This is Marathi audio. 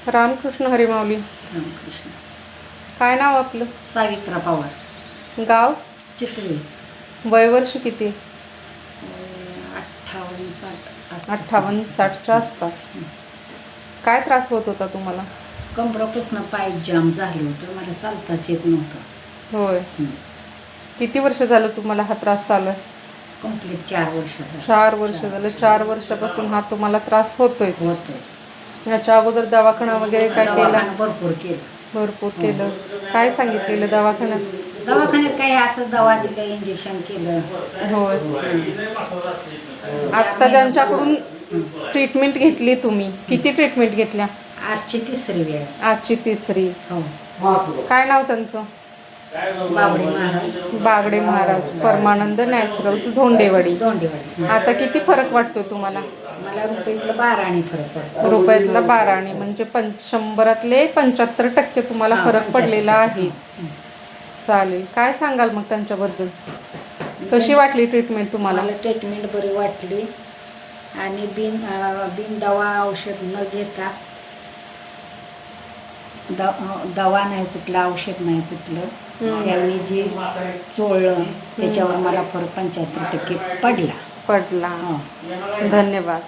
रामकृष्ण हरी माऊली. रामकृष्ण. काय नाव आपलं? सावित्रा पवार. गाव? चिखली. वय वर्ष किती? 58-60. 58-60च्या आसपास. काय त्रास होत होता तुम्हाला? कमरापासून पाय जाम झालं होतं, मला चालताच येत नव्हतं. होय. किती वर्ष झालं तुम्हाला हा त्रास चालू आहे? कंप्लीट 4 वर्ष झालं. 4 वर्ष झालं. 4 वर्षापासून हा तुम्हाला त्रास होतोय. ह्याच्या अगोदर दवाखाना वगैरे काय केला? दवाखाना भरपूर केलं. भरपूर केलं. काय सांगितलेलं दवाखान्यात? दवाखान्यात काही असं दवा दिलं, इंजेक्शन केलं. होय. आत्ता ज्यांच्याकडून ट्रीटमेंट घेतली तुम्ही, किती ट्रीटमेंट घेतल्या? आजची 3री वेळ. आजची 3री. हो. काय नाव त्यांचं? बाबडे महाराज. बागडे महाराज. परमानंद नॅचरल्स, धोंडेवाडी. धोंडेवाडी. आता किती फरक वाटतोय तुम्हाला? मला रुपयातलं 12 आणि फरक पडतो. रुपयातला 12 आणि म्हणजे 100रातले 75% तुम्हाला फरक पडलेला आहे. चालेल. काय सांगाल मग त्यांच्याबद्दल? कशी वाटली ट्रीटमेंट तुम्हाला? मला ट्रीटमेंट बरी वाटली आणि बिन दवा औषध न घेता, दवा नाही कुठलं, औषध नाही कुठलं, त्यावेळी जे चोळलं त्याच्यावर मला फरक 75% पडला. धन्यवाद.